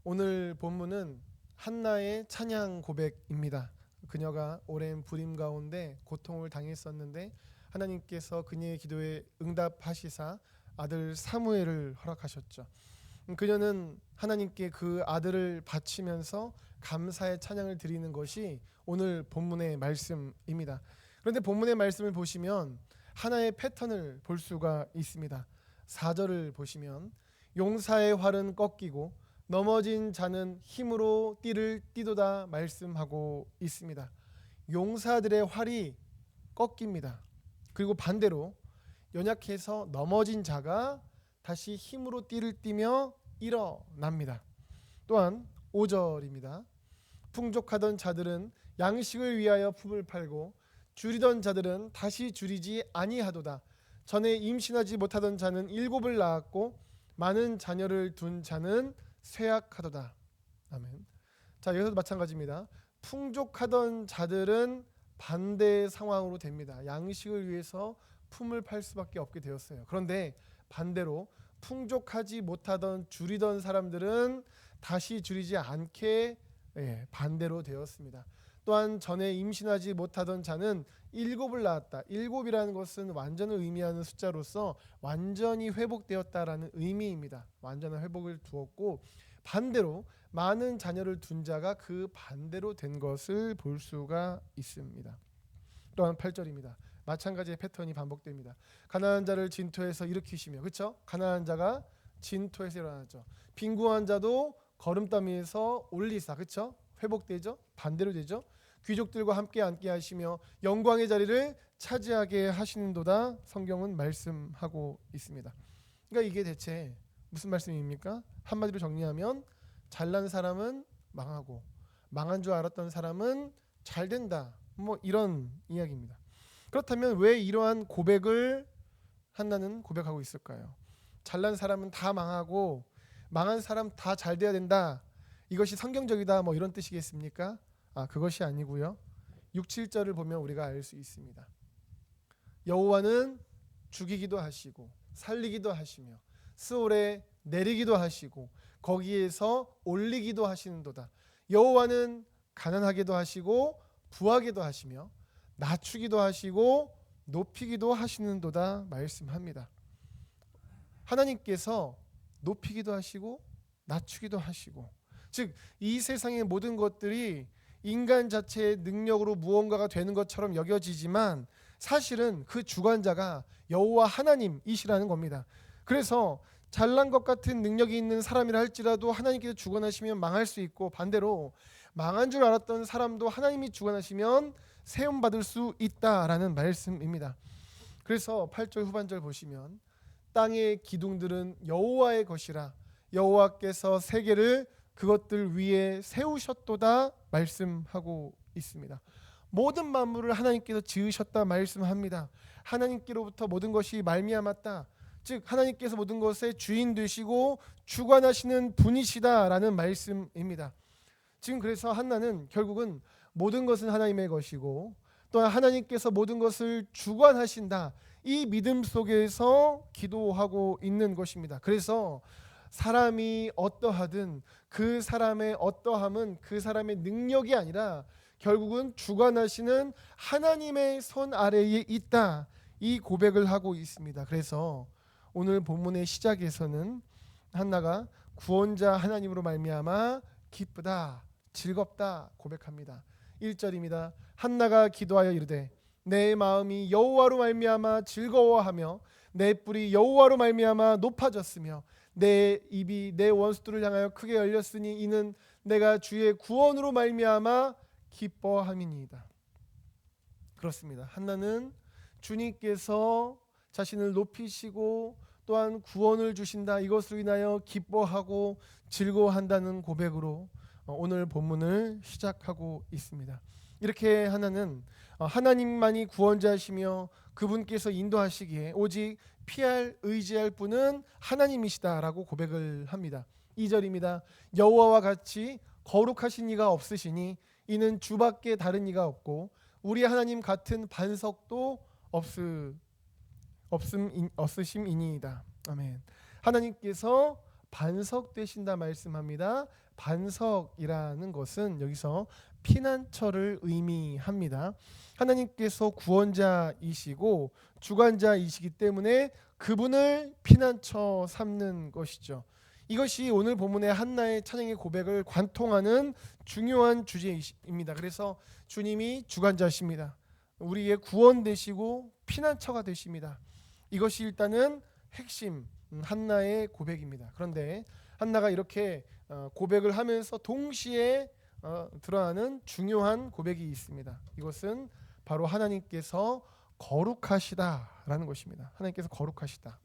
오늘 본문은 한나의 찬양 고백입니다. 그녀가 오랜 불임 가운데 고통을 당했었는데 하나님께서 그녀의 기도에 응답하시사 아들 사무엘을 허락하셨죠. 그녀는 하나님께 그 아들을 바치면서 감사의 찬양을 드리는 것이 오늘 본문의 말씀입니다. 그런데 본문의 말씀을 보시면 하나의 패턴을 볼 수가 있습니다. 4절을 보시면 용사의 활은 꺾이고 넘어진 자는 힘으로 띠를 띠도다 말씀하고 있습니다. 용사들의 활이 꺾입니다. 그리고 반대로 연약해서 넘어진 자가 다시 힘으로 띠를 띠며 일어납니다. 또한 5절입니다. 풍족하던 자들은 양식을 위하여 품을 팔고 줄이던 자들은 다시 줄이지 아니하도다. 전에 임신하지 못하던 자는 7을 낳았고 많은 자녀를 둔 자는 쇠약하도다. 아멘. 자, 여기서도 마찬가지입니다. 풍족하던 자들은 반대 상황으로 됩니다. 양식을 위해서 품을 팔 수밖에 없게 되었어요. 그런데 반대로 풍족하지 못하던 줄이던 사람들은 다시 줄이지 않게 반대로 되었습니다. 또한 전에 임신하지 못하던 자는 7을 낳았다. 7이라는 것은 완전을 의미하는 숫자로서 완전히 회복되었다라는 의미입니다. 완전한 회복을 두었고 반대로 많은 자녀를 둔 자가 그 반대로 된 것을 볼 수가 있습니다. 또한 8절입니다. 마찬가지의 패턴이 반복됩니다. 가난한 자를 진토에서 일으키시며, 그렇죠? 가난한 자가 진토에서 일어나죠. 빈궁한 자도 거름더미에서 올리사, 그렇죠? 회복되죠. 반대로 되죠. 귀족들과 함께 앉게 하시며 영광의 자리를 차지하게 하시는도다. 성경은 말씀하고 있습니다. 그러니까 이게 대체 무슨 말씀입니까? 한마디로 정리하면 잘난 사람은 망하고 망한 줄 알았던 사람은 잘 된다. 뭐 이런 이야기입니다. 그렇다면 왜 이러한 고백을 한나는 고백하고 있을까요? 잘난 사람은 다 망하고 망한 사람 다 잘 돼야 된다. 이것이 성경적이다. 뭐 이런 뜻이겠습니까? 그것이 아니고요. 6, 7절을 보면 우리가 알 수 있습니다. 여호와는 죽이기도 하시고 살리기도 하시며 스올에 내리기도 하시고 거기에서 올리기도 하시는도다. 여호와는 가난하게도 하시고 부하게도 하시며 낮추기도 하시고 높이기도 하시는도다 말씀합니다. 하나님께서 높이기도 하시고 낮추기도 하시고, 즉 이 세상의 모든 것들이 인간 자체의 능력으로 무언가가 되는 것처럼 여겨지지만 사실은 그 주관자가 여호와 하나님이시라는 겁니다. 그래서 잘난 것 같은 능력이 있는 사람이라 할지라도 하나님께서 주관하시면 망할 수 있고, 반대로 망한 줄 알았던 사람도 하나님이 주관하시면 세움받을 수 있다라는 말씀입니다. 그래서 8절 후반절 보시면 땅의 기둥들은 여호와의 것이라 여호와께서 세계를 그것들 위에 세우셨도다 말씀하고 있습니다. 모든 만물을 하나님께서 지으셨다 말씀합니다. 하나님께로부터 모든 것이 말미암았다. 즉 하나님께서 모든 것의 주인 되시고 주관하시는 분이시다라는 말씀입니다. 지금 그래서 한나는 결국은 모든 것은 하나님의 것이고 또한 하나님께서 모든 것을 주관하신다, 이 믿음 속에서 기도하고 있는 것입니다. 그래서 사람이 어떠하든 그 사람의 어떠함은 그 사람의 능력이 아니라 결국은 주관하시는 하나님의 손 아래에 있다, 이 고백을 하고 있습니다. 그래서 오늘 본문의 시작에서는 한나가 구원자 하나님으로 말미암아 기쁘다, 즐겁다 고백합니다. 1절입니다. 한나가 기도하여 이르되 내 마음이 여호와로 말미암아 즐거워하며 내 뿔이 여호와로 말미암아 높아졌으며 내 입이 내 원수들을 향하여 크게 열렸으니 이는 내가 주의 구원으로 말미암아 기뻐함이니이다. 그렇습니다. 한나는 주님께서 자신을 높이시고 또한 구원을 주신다, 이것으로 인하여 기뻐하고 즐거워한다는 고백으로 오늘 본문을 시작하고 있습니다. 이렇게 하나는 하나님만이 구원자시며 그분께서 인도하시기에 오직 피할 의지할 분은 하나님이시다라고 고백을 합니다. 2절입니다. 여호와와 같이 거룩하신 이가 없으시니 이는 주밖에 다른 이가 없고 우리 하나님 같은 반석도 없으심이니이다. 아멘. 하나님께서 반석 되신다 말씀합니다. 반석이라는 것은 여기서 피난처를 의미합니다. 하나님께서 구원자이시고 주관자이시기 때문에 그분을 피난처 삼는 것이죠. 이것이 오늘 본문의 한나의 찬양의 고백을 관통하는 중요한 주제입니다. 그래서 주님이 주관자십니다. 우리의 구원 되시고 피난처가 되십니다. 이것이 일단은 핵심 한나의 고백입니다. 그런데 한나가 이렇게 고백을 하면서 동시에 드러나는 중요한 고백이 있습니다. 이것은 바로 하나님께서 거룩하시다라는 것입니다. 하나님께서 거룩하시다.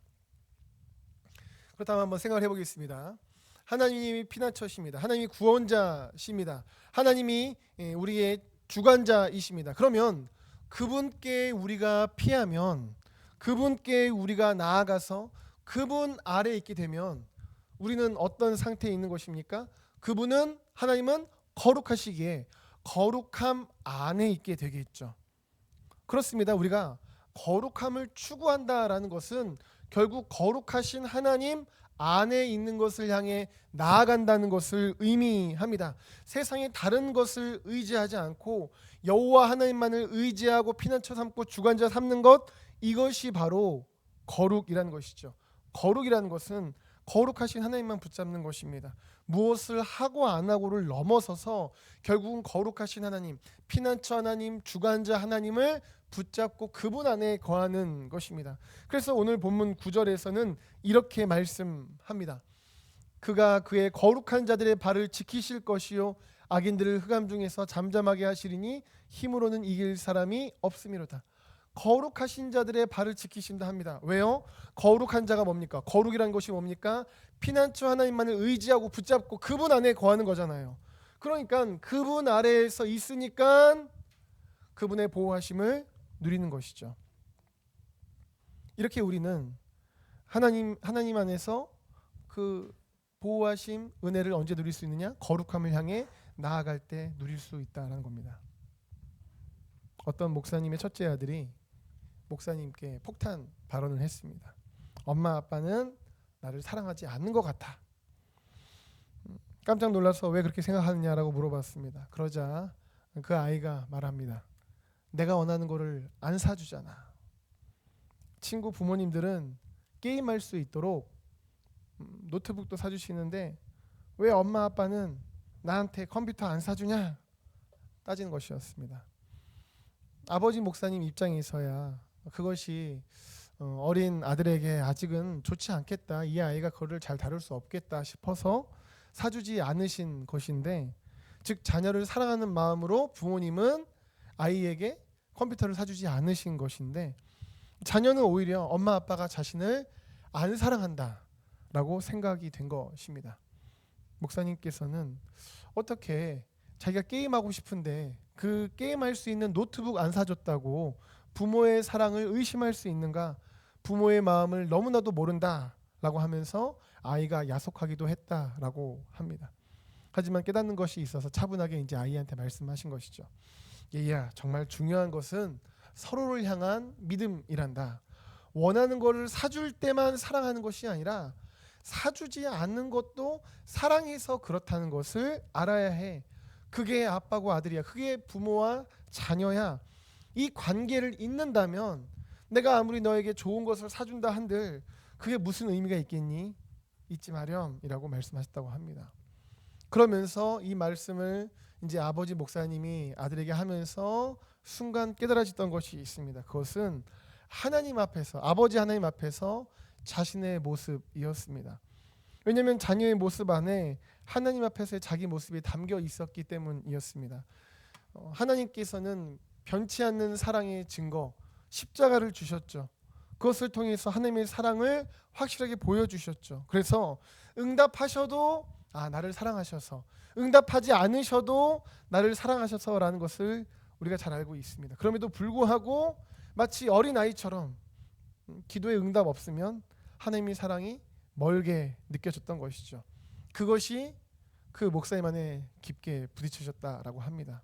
그렇다면 한번 생각을 해보겠습니다. 하나님이 피난처십니다. 하나님이 구원자십니다. 하나님이 우리의 주관자이십니다. 그러면 그분께 우리가 피하면, 그분께 우리가 나아가서 그분 아래에 있게 되면 우리는 어떤 상태에 있는 것입니까? 그분은, 하나님은 거룩하시기에 거룩함 안에 있게 되겠죠. 그렇습니다. 우리가 거룩함을 추구한다라는 것은 결국 거룩하신 하나님 안에 있는 것을 향해 나아간다는 것을 의미합니다. 세상의 다른 것을 의지하지 않고 여호와 하나님만을 의지하고 피난처 삼고 주관자 삼는 것, 이것이 바로 거룩이라는 것이죠. 거룩이라는 것은 거룩하신 하나님만 붙잡는 것입니다. 무엇을 하고 안 하고를 넘어서서 결국은 거룩하신 하나님, 피난처 하나님, 주관자 하나님을 붙잡고 그분 안에 거하는 것입니다. 그래서 오늘 본문 9절에서는 이렇게 말씀합니다. 그가 그의 거룩한 자들의 발을 지키실 것이요 악인들을 흑암 중에서 잠잠하게 하시리니 힘으로는 이길 사람이 없음이로다. 거룩하신 자들의 발을 지키신다 합니다. 왜요? 거룩한 자가 뭡니까? 거룩이라는 것이 뭡니까? 피난처 하나님만을 의지하고 붙잡고 그분 안에 거하는 거잖아요. 그러니까 그분 아래에서 있으니까 그분의 보호하심을 누리는 것이죠. 이렇게 우리는 하나님 안에서 그 보호하심, 은혜를 언제 누릴 수 있느냐? 거룩함을 향해 나아갈 때 누릴 수 있다는 겁니다. 어떤 목사님의 첫째 아들이 목사님께 폭탄 발언을 했습니다. 엄마 아빠는 나를 사랑하지 않는 것 같아. 깜짝 놀라서 왜 그렇게 생각하느냐라고 물어봤습니다. 그러자 그 아이가 말합니다. 내가 원하는 거를 안 사주잖아. 친구 부모님들은 게임할 수 있도록 노트북도 사주시는데 왜 엄마 아빠는 나한테 컴퓨터 안 사주냐? 따지는 것이었습니다. 아버지 목사님 입장에서야 그것이 어린 아들에게 아직은 좋지 않겠다, 이 아이가 그거를 잘 다룰 수 없겠다 싶어서 사주지 않으신 것인데, 즉 자녀를 사랑하는 마음으로 부모님은 아이에게 컴퓨터를 사주지 않으신 것인데, 자녀는 오히려 엄마 아빠가 자신을 안 사랑한다라고 생각이 된 것입니다. 목사님께서는 어떻게 자기가 게임하고 싶은데 그 게임할 수 있는 노트북 안 사줬다고 부모의 사랑을 의심할 수 있는가? 부모의 마음을 너무나도 모른다라고 하면서 아이가 야속하기도 했다라고 합니다. 하지만 깨닫는 것이 있어서 차분하게 이제 아이한테 말씀하신 것이죠. 얘야, 정말 중요한 것은 서로를 향한 믿음이란다. 원하는 것을 사줄 때만 사랑하는 것이 아니라 사주지 않는 것도 사랑해서 그렇다는 것을 알아야 해. 그게 아빠고 아들이야. 그게 부모와 자녀야. 이 관계를 잇는다면 내가 아무리 너에게 좋은 것을 사준다 한들 그게 무슨 의미가 있겠니? 잊지 마렴이라고 말씀하셨다고 합니다. 그러면서 이 말씀을 이제 아버지 목사님이 아들에게 하면서 순간 깨달아졌던 것이 있습니다. 그것은 하나님 앞에서, 아버지 하나님 앞에서 자신의 모습이었습니다. 왜냐하면 자녀의 모습 안에 하나님 앞에서의 자기 모습이 담겨 있었기 때문이었습니다. 하나님께서는 변치 않는 사랑의 증거, 십자가를 주셨죠. 그것을 통해서 하나님의 사랑을 확실하게 보여주셨죠. 그래서 응답하셔도 나를 사랑하셔서, 응답하지 않으셔도 나를 사랑하셔서라는 것을 우리가 잘 알고 있습니다. 그럼에도 불구하고 마치 어린아이처럼 기도에 응답 없으면 하나님의 사랑이 멀게 느껴졌던 것이죠. 그것이 그 목사님 안에 깊게 부딪히셨다라고 합니다.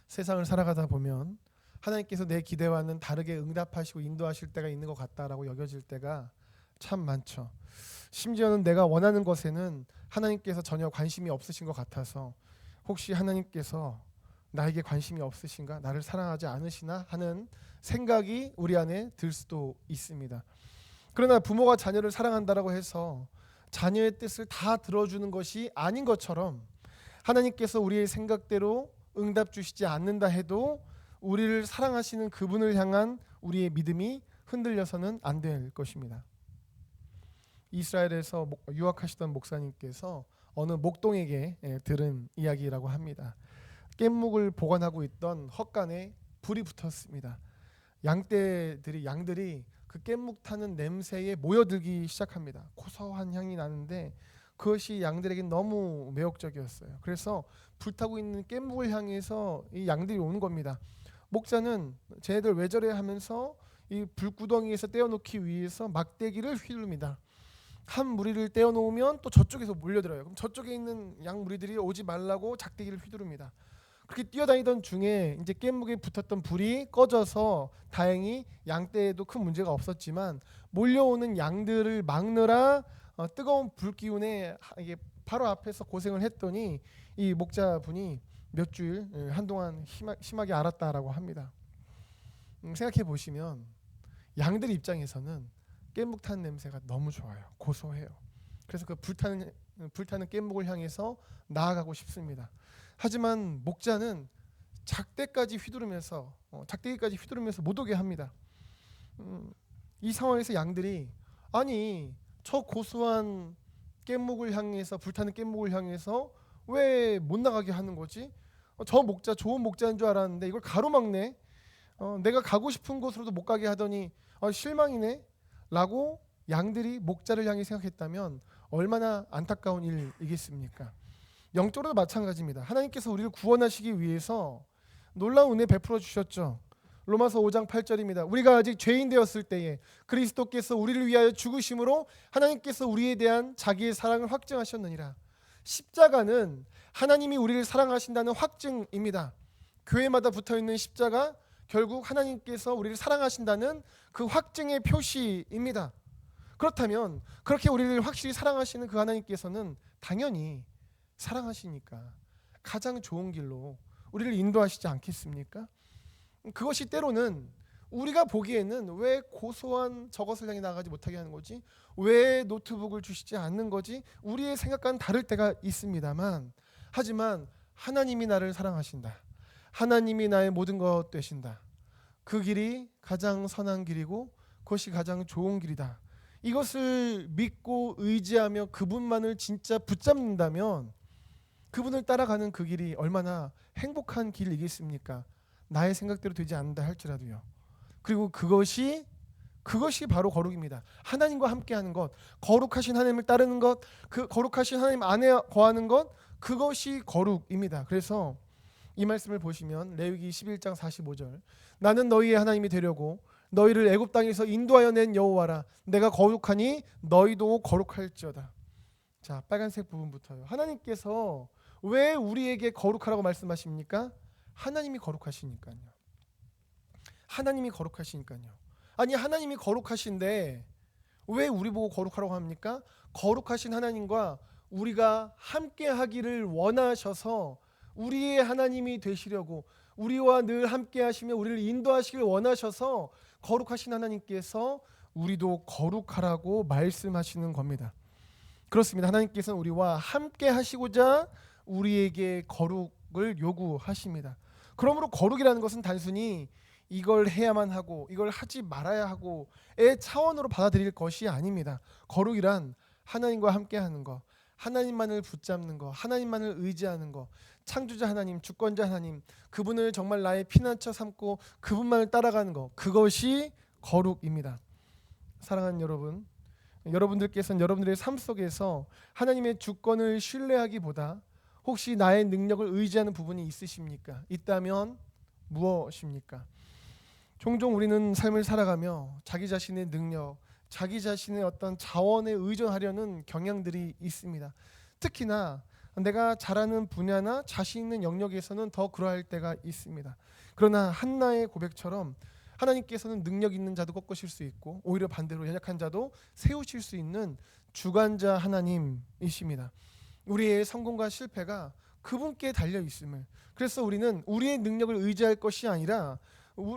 세상을 살아가다 보면 하나님께서 내 기대와는 다르게 응답하시고 인도하실 때가 있는 것 같다라고 여겨질 때가 참 많죠. 심지어는 내가 원하는 것에는 하나님께서 전혀 관심이 없으신 것 같아서 혹시 하나님께서 나에게 관심이 없으신가? 나를 사랑하지 않으시나? 하는 생각이 우리 안에 들 수도 있습니다. 그러나 부모가 자녀를 사랑한다라고 해서 자녀의 뜻을 다 들어주는 것이 아닌 것처럼 하나님께서 우리의 생각대로 응답 주시지 않는다 해도 우리를 사랑하시는 그분을 향한 우리의 믿음이 흔들려서는 안 될 것입니다. 이스라엘에서 유학하시던 목사님께서 어느 목동에게 들은 이야기라고 합니다. 깻묵을 보관하고 있던 헛간에 불이 붙었습니다. 양들이 그 깻묵 타는 냄새에 모여들기 시작합니다. 고소한 향이 나는데 그것이 양들에겐 너무 매혹적이었어요. 그래서 불타고 있는 깻묵을 향해서 이 양들이 오는 겁니다. 목자는 쟤네들 왜 저래 하면서 이 불구덩이에서 떼어놓기 위해서 막대기를 휘두릅니다. 한 무리를 떼어놓으면 또 저쪽에서 몰려들어요. 그럼 저쪽에 있는 양 무리들이 오지 말라고 작대기를 휘두릅니다. 그렇게 뛰어다니던 중에 이제 깻묵에 붙었던 불이 꺼져서 다행히 양떼에도 큰 문제가 없었지만 몰려오는 양들을 막느라 뜨거운 불 기운에 이게 바로 앞에서 고생을 했더니 이 목자분이 몇 주일 한동안 심하게 앓았다라고 합니다. 생각해 보시면 양들 입장에서는 깻묵 타는 냄새가 너무 좋아요. 고소해요. 그래서 그 불타는 깻묵을 향해서 나아가고 싶습니다. 하지만 목자는 작대기까지 휘두르면서 못 오게 합니다. 이 상황에서 양들이 아니 저 고소한 깻묵을 향해서 불타는 깻묵을 향해서 왜 못 나가게 하는 거지? 저 목자 좋은 목자인 줄 알았는데 이걸 가로막네. 내가 가고 싶은 곳으로도 못 가게 하더니 실망이네. 라고 양들이 목자를 향해 생각했다면 얼마나 안타까운 일이겠습니까? 영적으로도 마찬가지입니다. 하나님께서 우리를 구원하시기 위해서 놀라운 은혜 베풀어 주셨죠. 로마서 5장 8절입니다. 우리가 아직 죄인 되었을 때에 그리스도께서 우리를 위하여 죽으심으로 하나님께서 우리에 대한 자기의 사랑을 확증하셨느니라. 십자가는 하나님이 우리를 사랑하신다는 확증입니다. 교회마다 붙어있는 십자가 결국 하나님께서 우리를 사랑하신다는 그 확증의 표시입니다. 그렇다면 그렇게 우리를 확실히 사랑하시는 그 하나님께서는 당연히 사랑하시니까 가장 좋은 길로 우리를 인도하시지 않겠습니까? 그것이 때로는 우리가 보기에는 왜 고소한 저것을 향해 나가지 못하게 하는 거지? 왜 노트북을 주시지 않는 거지? 우리의 생각과는 다를 때가 있습니다만 하지만 하나님이 나를 사랑하신다. 하나님이 나의 모든 것 되신다. 그 길이 가장 선한 길이고 그것이 가장 좋은 길이다. 이것을 믿고 의지하며 그분만을 진짜 붙잡는다면 그분을 따라가는 그 길이 얼마나 행복한 길이겠습니까? 나의 생각대로 되지 않는다 할지라도요. 그리고 그것이 바로 거룩입니다. 하나님과 함께하는 것, 거룩하신 하나님을 따르는 것, 그 거룩하신 하나님 안에 거하는 것, 그것이 거룩입니다. 그래서 이 말씀을 보시면 레위기 11장 45절 나는 너희의 하나님이 되려고 너희를 애굽 땅에서 인도하여 낸 여호와라. 내가 거룩하니 너희도 거룩할지어다. 자, 빨간색 부분부터요. 하나님께서 왜 우리에게 거룩하라고 말씀하십니까? 하나님이 거룩하시니까요. 하나님이 거룩하시니까요. 아니 하나님이 거룩하신데 왜 우리 보고 거룩하라고 합니까? 거룩하신 하나님과 우리가 함께 하기를 원하셔서 우리의 하나님이 되시려고 우리와 늘 함께 하시며 우리를 인도하시길 원하셔서 거룩하신 하나님께서 우리도 거룩하라고 말씀하시는 겁니다. 그렇습니다. 하나님께서는 우리와 함께 하시고자 우리에게 거룩을 요구하십니다. 그러므로 거룩이라는 것은 단순히 이걸 해야만 하고 이걸 하지 말아야 하고의 차원으로 받아들일 것이 아닙니다. 거룩이란 하나님과 함께하는 것, 하나님만을 붙잡는 것, 하나님만을 의지하는 것, 창조자 하나님, 주권자 하나님, 그분을 정말 나의 피난처 삼고 그분만을 따라가는 것, 그것이 거룩입니다. 사랑하는 여러분, 여러분들께서는 여러분들의 삶 속에서 하나님의 주권을 신뢰하기보다 혹시 나의 능력을 의지하는 부분이 있으십니까? 있다면 무엇입니까? 종종 우리는 삶을 살아가며 자기 자신의 능력, 자기 자신의 어떤 자원에 의존하려는 경향들이 있습니다. 특히나 내가 잘하는 분야나 자신 있는 영역에서는 더 그러할 때가 있습니다. 그러나 한나의 고백처럼 하나님께서는 능력 있는 자도 꺾으실 수 있고 오히려 반대로 연약한 자도 세우실 수 있는 주관자 하나님이십니다. 우리의 성공과 실패가 그분께 달려 있음을. 그래서 우리는 우리의 능력을 의지할 것이 아니라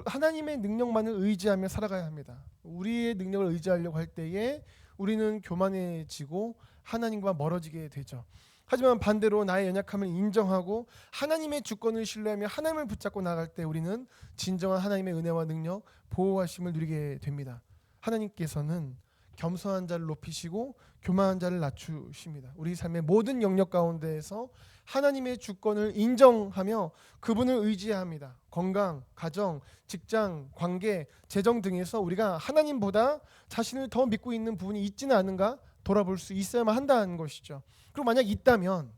하나님의 능력만을 의지하며 살아가야 합니다. 우리의 능력을 의지하려고 할 때에 우리는 교만해지고 하나님과 멀어지게 되죠. 하지만 반대로 나의 연약함을 인정하고 하나님의 주권을 신뢰하며 하나님을 붙잡고 나갈 때 우리는 진정한 하나님의 은혜와 능력, 보호하심을 누리게 됩니다. 하나님께서는 겸손한 자를 높이시고 교만한 자를 낮추십니다. 우리 삶의 모든 영역 가운데에서 하나님의 주권을 인정하며 그분을 의지합니다. 건강, 가정, 직장, 관계, 재정 등에서 우리가 하나님보다 자신을 더 믿고 있는 부분이 있지는 않은가 돌아볼 수 있어야만 한다는 것이죠. 그리고 만약 있다면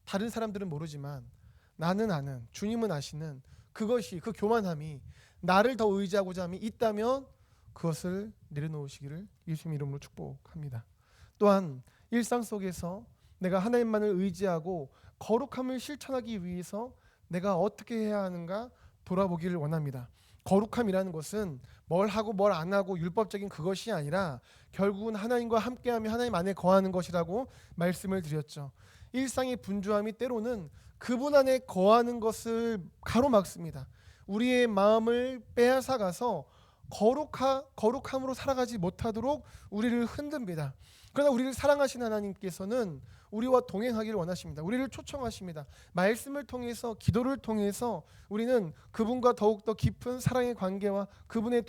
다른 사람들은 모르지만 나는 아는, 주님은 아시는 그것이, 그 교만함이 나를 더 의지하고자 함이 있다면 그것을 내려놓으시기를 예수님 이름으로 축복합니다. 또한 일상 속에서 내가 하나님만을 의지하고 거룩함을 실천하기 위해서 내가 어떻게 해야 하는가 돌아보기를 원합니다. 거룩함이라는 것은 뭘 하고 뭘 안 하고 율법적인 그것이 아니라 결국은 하나님과 함께하며 하나님 안에 거하는 것이라고 말씀을 드렸죠. 일상의 분주함이 때로는 그분 안에 거하는 것을 가로막습니다. 우리의 마음을 빼앗아가서 거룩함으로 살아가지 못하도록 우리를 흔듭니다. 그러나 우리를 사랑하신 하나님께서는 우리와 동행하기를 원하십니다. 우리를 초청하십니다. 말씀을 통해서, 기도를 통해서 우리는 그분과 더욱더 깊은 사랑의 관계와 그분과의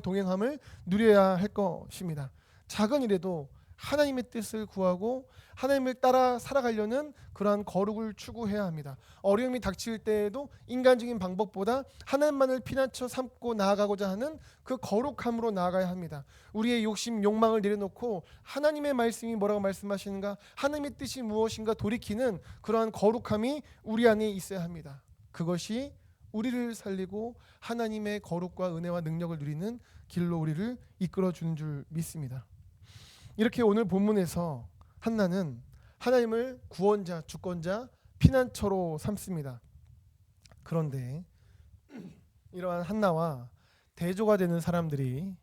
동행함을 누려야 할 것입니다. 작은 일에도 하나님의 뜻을 구하고 하나님을 따라 살아가려는 그러한 거룩을 추구해야 합니다. 어려움이 닥칠 때에도 인간적인 방법보다 하나님만을 피난처 삼고 나아가고자 하는 그 거룩함으로 나아가야 합니다. 우리의 욕심, 욕망을 내려놓고 하나님의 말씀이 뭐라고 말씀하시는가, 하나님의 뜻이 무엇인가 돌이키는 그러한 거룩함이 우리 안에 있어야 합니다. 그것이 우리를 살리고 하나님의 거룩과 은혜와 능력을 누리는 길로 우리를 이끌어 주는 줄 믿습니다. 이렇게 오늘 본문에서 한나는 하나님을 구원자, 주권자, 피난처로 삼습니다. 그런데 이러한 한나와 대조가 되는 사람들이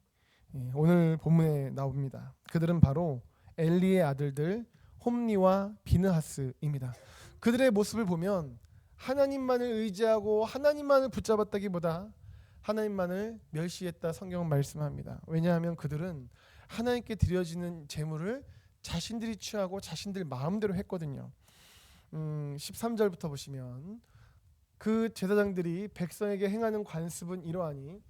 오늘 본문에 나옵니다. 그들은 바로 엘리의 아들들 홈리와 비느하스입니다. 그들의 모습을 보면 하나님만을 의지하고 하나님만을 붙잡았다기보다 하나님만을 멸시했다 성경은 말씀합니다. 왜냐하면 그들은 하나님께 드려지는 제물을 자신들이 취하고 자신들 마음대로 했거든요. 13절부터 보시면 그 제사장들이 백성에게 행하는 관습은 이러하니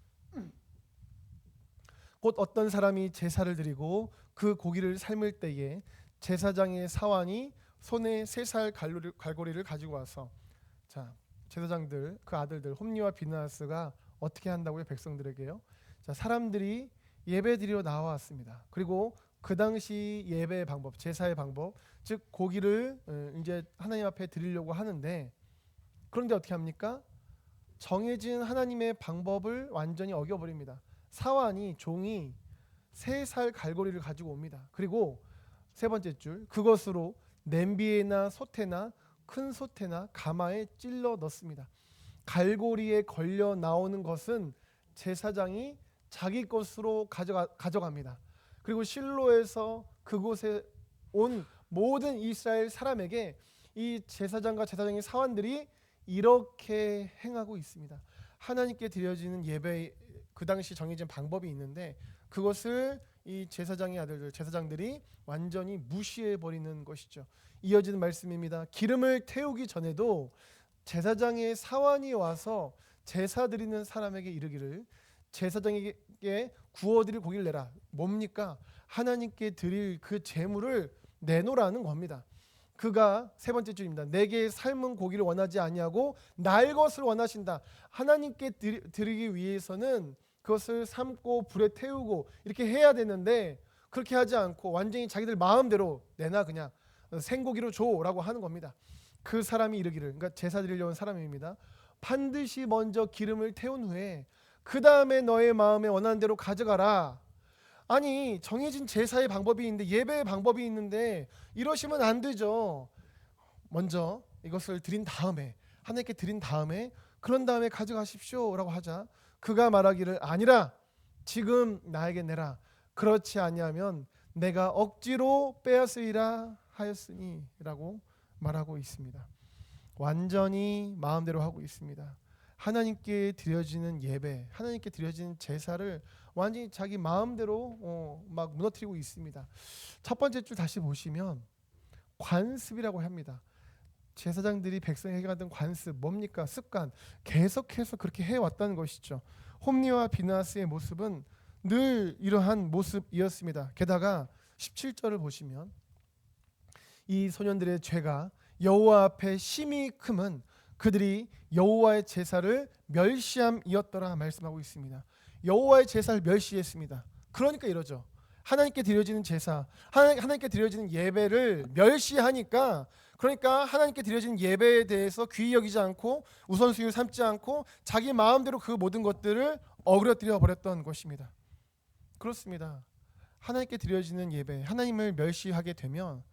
곧 어떤 사람이 제사를 드리고 그 고기를 삶을 때에 제사장의 사환이 손에 3살 갈고리를 가지고 와서 제사장들 그 아들들 홈리와 비느하스가 어떻게 한다고요? 백성들에게요. 사람들이 예배드리러 나왔습니다. 그리고 그 당시 예배의 방법, 제사의 방법, 즉 고기를 이제 하나님 앞에 드리려고 하는데, 그런데 어떻게 합니까? 정해진 하나님의 방법을 완전히 어겨버립니다. 사환이, 종이 3살 갈고리를 가지고 옵니다. 그리고 세 번째 줄, 그것으로 냄비에나 솥에나 큰 솥에나 가마에 찔러 넣습니다. 갈고리에 걸려 나오는 것은 제사장이 자기 것으로 가져갑니다. 그리고 실로에서 그곳에 온 모든 이스라엘 사람에게 이 제사장과 제사장의 사환들이 이렇게 행하고 있습니다. 하나님께 드려지는 예배, 그 당시 정해진 방법이 있는데 그것을 이 제사장의 아들들, 제사장들이 완전히 무시해버리는 것이죠. 이어지는 말씀입니다. 기름을 태우기 전에도 제사장의 사환이 와서 제사 드리는 사람에게 이르기를, 제사장에게 구워드릴 고기를 내라. 뭡니까? 하나님께 드릴 그 제물을 내놓으라는 겁니다. 그가 세 번째 줄입니다. 내게 삶은 고기를 원하지 아니하고 날 것을 원하신다. 하나님께 드리기 위해서는 그것을 삶고 불에 태우고 이렇게 해야 되는데 그렇게 하지 않고 완전히 자기들 마음대로 내놔, 그냥 생고기로 줘라고 하는 겁니다. 그 사람이 이르기를, 그러니까 제사 드리려고 온 사람입니다. 반드시 먼저 기름을 태운 후에 그 다음에 너의 마음에 원하는 대로 가져가라. 아니, 정해진 제사의 방법이 있는데, 예배의 방법이 있는데 이러시면 안 되죠. 먼저 이것을 드린 다음에, 하나님께 드린 다음에, 그런 다음에 가져가십시오 라고 하자 그가 말하기를, 아니라 지금 나에게 내라. 그렇지 아니하면 내가 억지로 빼앗으리라 하였으니 라고 말하고 있습니다. 완전히 마음대로 하고 있습니다. 하나님께 드려지는 예배, 하나님께 드려지는 제사를 완전히 자기 마음대로 막 무너뜨리고 있습니다. 첫 번째 줄 다시 보시면 관습이라고 합니다. 제사장들이 백성에게 하던 관습 뭡니까? 습관, 계속해서 그렇게 해왔다는 것이죠. 홈리와 비나스의 모습은 늘 이러한 모습이었습니다. 게다가 17절을 보시면 이 소년들의 죄가 여호와 앞에 심히 크면 그들이 여호와의 제사를 멸시함이었더라 말씀하고 있습니다. 여호와의 제사를 멸시했습니다. 그러니까 이러죠. 하나님께 드려지는 제사, 하나님께 드려지는 예배를 멸시하니까, 그러니까 하나님께 드려지는 예배에 대해서 귀히 여기지 않고 우선순위를 삼지 않고 자기 마음대로 그 모든 것들을 어그러뜨려 버렸던 것입니다. 그렇습니다. 하나님께 드려지는 예배, 하나님을 멸시하게 되면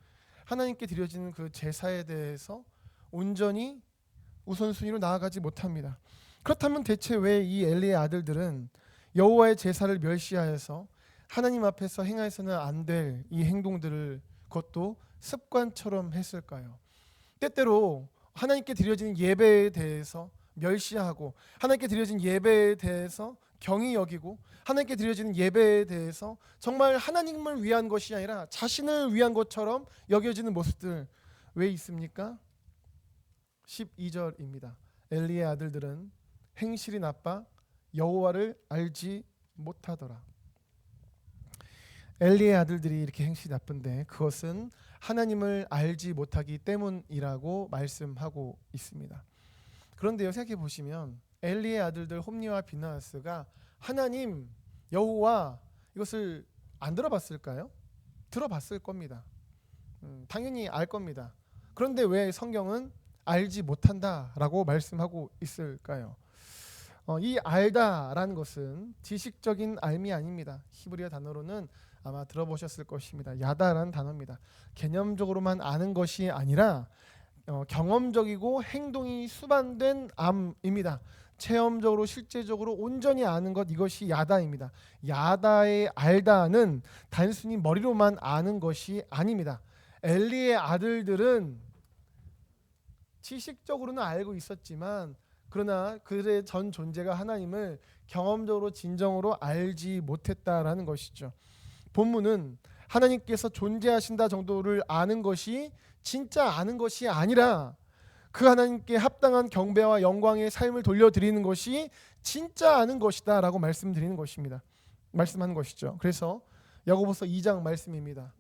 하나님께 드려지는 그 제사에 대해서 온전히 우선순위로 나아가지 못합니다. 그렇다면 대체 왜 이 엘리의 아들들은 여호와의 제사를 멸시하여서 하나님 앞에서 행해서는 안 될 이 행동들을 그것도 습관처럼 했을까요? 때때로 하나님께 드려지는 예배에 대해서 멸시하고 하나님께 드려진 예배에 대해서 경히 여기고 하나님께 드려지는 예배에 대해서 정말 하나님을 위한 것이 아니라 자신을 위한 것처럼 여겨지는 모습들 왜 있습니까? 12절입니다. 엘리의 아들들은 행실이 나빠 여호와를 알지 못하더라. 엘리의 아들들이 이렇게 행실이 나쁜데 그것은 하나님을 알지 못하기 때문이라고 말씀하고 있습니다. 그런데요, 생각해 보시면 엘리의 아들들 홈리와 비나스가 하나님 여호와 이것을 안 들어봤을까요? 들어봤을 겁니다. 당연히 알 겁니다. 그런데 왜 성경은 알지 못한다라고 말씀하고 있을까요? 이 알다라는 것은 지식적인 알미 아닙니다. 히브리어 단어로는 아마 들어보셨을 것입니다. 야다라는 단어입니다. 개념적으로만 아는 것이 아니라 경험적이고 행동이 수반된 암입니다. 체험적으로 실제적으로 온전히 아는 것, 이것이 야다입니다. 야다의 알다는 단순히 머리로만 아는 것이 아닙니다. 엘리의 아들들은 지식적으로는 알고 있었지만 그러나 그들의 전 존재가 하나님을 경험적으로 진정으로 알지 못했다라는 것이죠. 본문은 하나님께서 존재하신다 정도를 아는 것이 진짜 아는 것이 아니라 그 하나님께 합당한 경배와 영광의 삶을 돌려드리는 것이 진짜 아는 것이다 라고 말씀드리는 것입니다. 말씀하는 것이죠. 그래서 야고보서 2장 말씀입니다.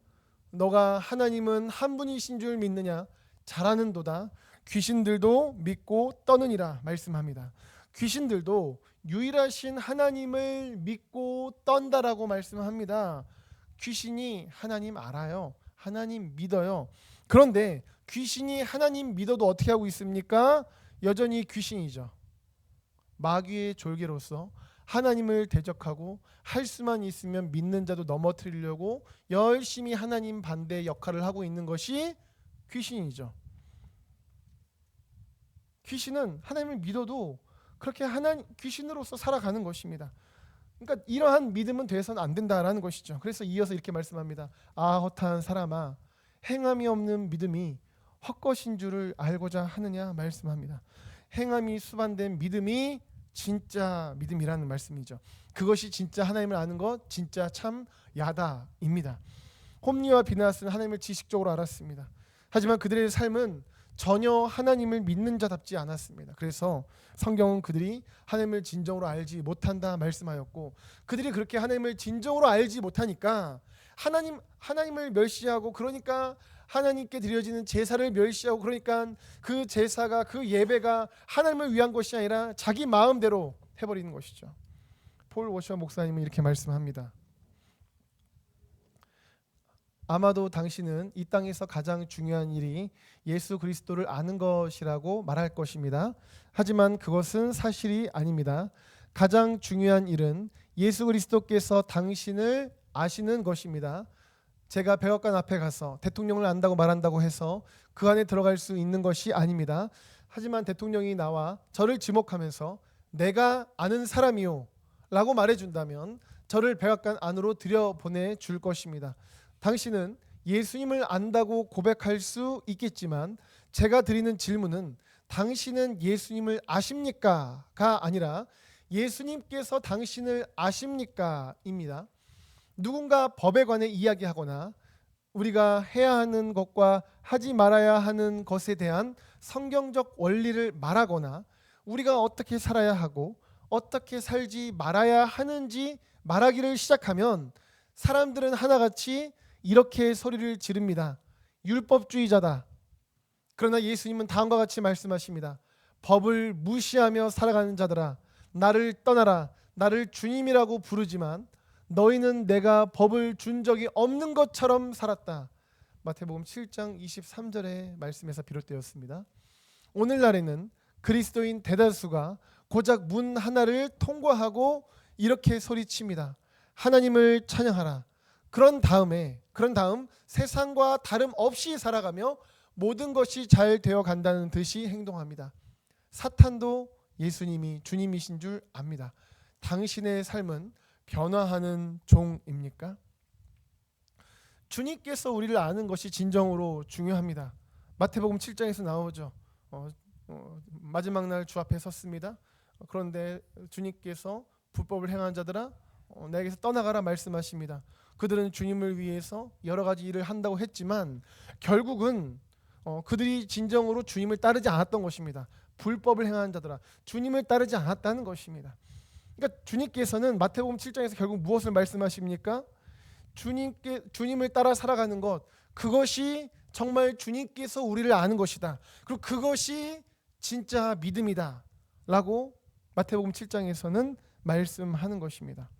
너가 하나님은 한 분이신 줄 믿느냐? 잘하는도다. 귀신들도 믿고 떠느니라 말씀합니다. 귀신들도 유일하신 하나님을 믿고 떤다라고 말씀합니다. 귀신이 하나님 알아요. 하나님 믿어요. 그런데 귀신이 하나님 믿어도 어떻게 하고 있습니까? 여전히 귀신이죠. 마귀의 졸개로서 하나님을 대적하고 할 수만 있으면 믿는 자도 넘어뜨리려고 열심히 하나님 반대의 역할을 하고 있는 것이 귀신이죠. 귀신은 하나님을 믿어도 그렇게 귀신으로서 살아가는 것입니다. 그러니까 이러한 믿음은 돼서는 안 된다라는 것이죠. 그래서 이어서 이렇게 말씀합니다. 아 허탄 사람아, 행함이 없는 믿음이 헛것인 줄을 알고자 하느냐 말씀합니다. 행함이 수반된 믿음이 진짜 믿음이라는 말씀이죠. 그것이 진짜 하나님을 아는 것, 진짜 참 야다입니다. 홈리와 비나스는 하나님을 지식적으로 알았습니다. 하지만 그들의 삶은 전혀 하나님을 믿는 자답지 않았습니다. 그래서 성경은 그들이 하나님을 진정으로 알지 못한다 말씀하였고, 그들이 그렇게 하나님을 진정으로 알지 못하니까 하나님을 멸시하고, 그러니까 하나님께 드려지는 제사를 멸시하고, 그러니까 그 제사가, 그 예배가 하나님을 위한 것이 아니라 자기 마음대로 해버리는 것이죠. 폴 워셔 목사님은 이렇게 말씀합니다. 아마도 당신은 이 땅에서 가장 중요한 일이 예수 그리스도를 아는 것이라고 말할 것입니다. 하지만 그것은 사실이 아닙니다. 가장 중요한 일은 예수 그리스도께서 당신을 아시는 것입니다. 제가 백악관 앞에 가서 대통령을 안다고 말한다고 해서 그 안에 들어갈 수 있는 것이 아닙니다. 하지만 대통령이 나와 저를 지목하면서 내가 아는 사람이요 라고 말해준다면 저를 백악관 안으로 들여보내 줄 것입니다. 당신은 예수님을 안다고 고백할 수 있겠지만 제가 드리는 질문은 당신은 예수님을 아십니까?가 아니라 예수님께서 당신을 아십니까? 입니다. 누군가 법에 관해 이야기하거나 우리가 해야 하는 것과 하지 말아야 하는 것에 대한 성경적 원리를 말하거나 우리가 어떻게 살아야 하고 어떻게 살지 말아야 하는지 말하기를 시작하면 사람들은 하나같이 이렇게 소리를 지릅니다. 율법주의자다. 그러나 예수님은 다음과 같이 말씀하십니다. 법을 무시하며 살아가는 자들아, 나를 떠나라. 나를 주님이라고 부르지만 너희는 내가 법을 준 적이 없는 것처럼 살았다. 마태복음 7장 23절의 말씀에서 비롯되었습니다. 오늘날에는 그리스도인 대다수가 고작 문 하나를 통과하고 이렇게 소리칩니다. 하나님을 찬양하라. 그런 다음 세상과 다름없이 살아가며 모든 것이 잘 되어 간다는 듯이 행동합니다. 사탄도 예수님이 주님이신 줄 압니다. 당신의 삶은 변화하는 종입니까? 주님께서 우리를 아는 것이 진정으로 중요합니다. 마태복음 7장에서 나오죠. 마지막 날 주 앞에 섰습니다. 그런데 주님께서 불법을 행한 자들아 내게서 떠나가라 말씀하십니다. 그들은 주님을 위해서 여러 가지 일을 한다고 했지만 결국은 그들이 진정으로 주님을 따르지 않았던 것입니다. 불법을 행한 자들아 주님을 따르지 않았다는 것입니다. 그러니까 주님께서는 마태복음 7장에서 결국 무엇을 말씀하십니까? 주님을 따라 살아가는 것, 그것이 정말 주님께서 우리를 아는 것이다. 그리고 그것이 진짜 믿음이다 라고 마태복음 7장에서는 말씀하는 것입니다.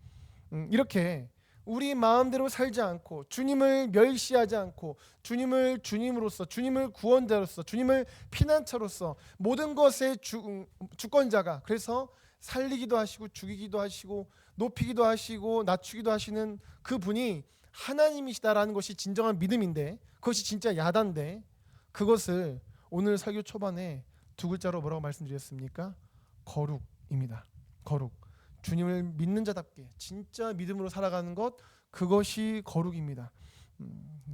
이렇게 우리 마음대로 살지 않고 주님을 멸시하지 않고 주님을 주님으로서, 주님을 구원자로서, 주님을 피난처로서 모든 것의 주권자가, 그래서 살리기도 하시고 죽이기도 하시고 높이기도 하시고 낮추기도 하시는 그분이 하나님이시다라는 것이 진정한 믿음인데, 그것이 진짜 야단데, 그것을 오늘 설교 초반에 두 글자로 뭐라고 말씀드렸습니까? 거룩입니다. 거룩. 주님을 믿는 자답게 진짜 믿음으로 살아가는 것, 그것이 거룩입니다.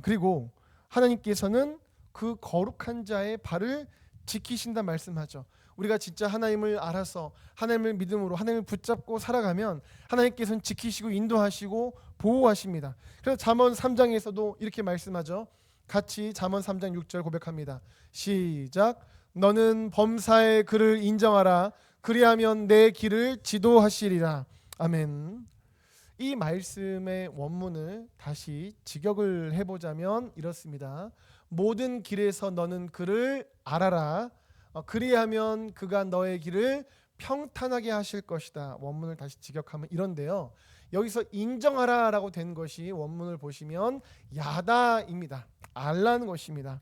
그리고 하나님께서는 그 거룩한 자의 발을 지키신다 말씀하죠. 우리가 진짜 하나님을 알아서 하나님을 믿음으로 하나님을 붙잡고 살아가면 하나님께서는 지키시고 인도하시고 보호하십니다. 그래서 잠언 3장에서도 이렇게 말씀하죠. 같이 잠언 3장 6절 고백합니다. 시작. 너는 범사의 그를 인정하라. 그리하면 내 길을 지도하시리라. 아멘. 이 말씀의 원문을 다시 직역을 해보자면 이렇습니다. 모든 길에서 너는 그를 알아라. 그리하면 그가 너의 길을 평탄하게 하실 것이다. 원문을 다시 직역하면 이런데요. 여기서 인정하라라고 된 것이 원문을 보시면 야다입니다. 알라는 것입니다.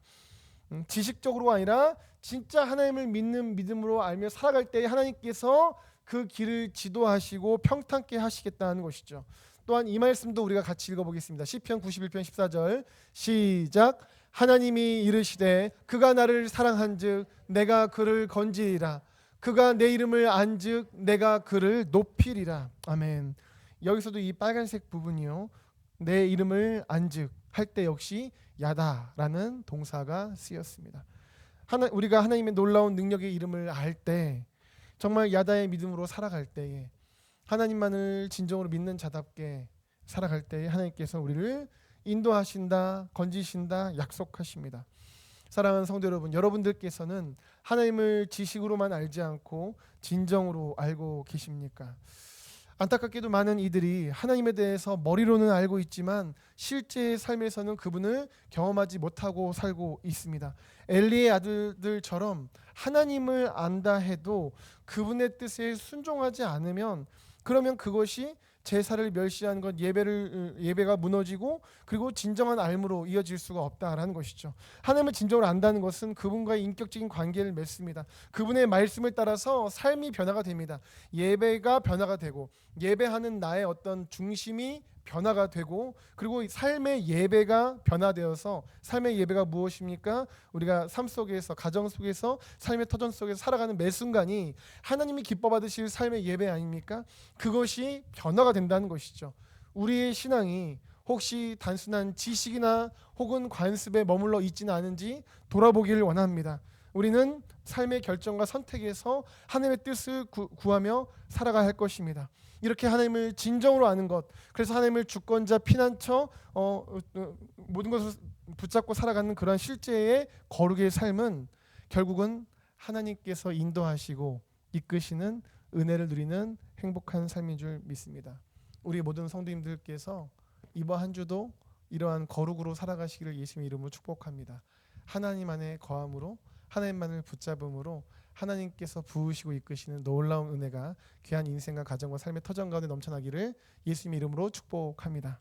지식적으로가 아니라 진짜 하나님을 믿는 믿음으로 알며 살아갈 때 하나님께서 그 길을 지도하시고 평탄케 하시겠다는 것이죠. 또한 이 말씀도 우리가 같이 읽어보겠습니다. 시편 91편 14절 시작. 하나님이 이르시되 그가 나를 사랑한즉 내가 그를 건지리라. 그가 내 이름을 안즉 내가 그를 높이리라. 아멘. 여기서도 이 빨간색 부분이요, 내 이름을 안즉 할 때 역시 야다라는 동사가 쓰였습니다. 우리가 하나님의 놀라운 능력의 이름을 알 때, 정말 야다의 믿음으로 살아갈 때에, 하나님만을 진정으로 믿는 자답게 살아갈 때에 하나님께서 우리를 인도하신다, 건지신다, 약속하십니다. 사랑하는 성도 여러분, 여러분들께서는 하나님을 지식으로만 알지 않고 진정으로 알고 계십니까? 안타깝게도 많은 이들이 하나님에 대해서 머리로는 알고 있지만 실제 삶에서는 그분을 경험하지 못하고 살고 있습니다. 엘리의 아들들처럼 하나님을 안다 해도 그분의 뜻에 순종하지 않으면, 그러면 그것이 제사를 멸시한 것, 예배가 무너지고 그리고 진정한 알므로 이어질 수가 없다라는 것이죠. 하나님을 진정으로 안다는 것은 그분과의 인격적인 관계를 맺습니다. 그분의 말씀을 따라서 삶이 변화가 됩니다. 예배가 변화가 되고 예배하는 나의 어떤 중심이 변화가 되고, 그리고 삶의 예배가 변화되어서, 삶의 예배가 무엇입니까? 우리가 삶 속에서, 가정 속에서, 삶의 터전 속에서 살아가는 매 순간이 하나님이 기뻐 받으실 삶의 예배 아닙니까? 그것이 변화가 된다는 것이죠. 우리의 신앙이 혹시 단순한 지식이나 혹은 관습에 머물러 있지는 않은지 돌아보기를 원합니다. 우리는 삶의 결정과 선택에서 하나님의 뜻을 구하며 살아가야 할 것입니다. 이렇게 하나님을 진정으로 아는 것, 그래서 하나님을 주권자 피난처 모든 것을 붙잡고 살아가는 그러한 실제의 거룩의 삶은 결국은 하나님께서 인도하시고 이끄시는 은혜를 누리는 행복한 삶인 줄 믿습니다. 우리 모든 성도님들께서 이번 한 주도 이러한 거룩으로 살아가시기를 예수님의 이름으로 축복합니다. 하나님 안에 거함으로, 하나님만을 붙잡음으로 하나님께서 부으시고 이끄시는 놀라운 은혜가 귀한 인생과 가정과 삶의 터전 가운데 넘쳐나기를 예수님의 이름으로 축복합니다.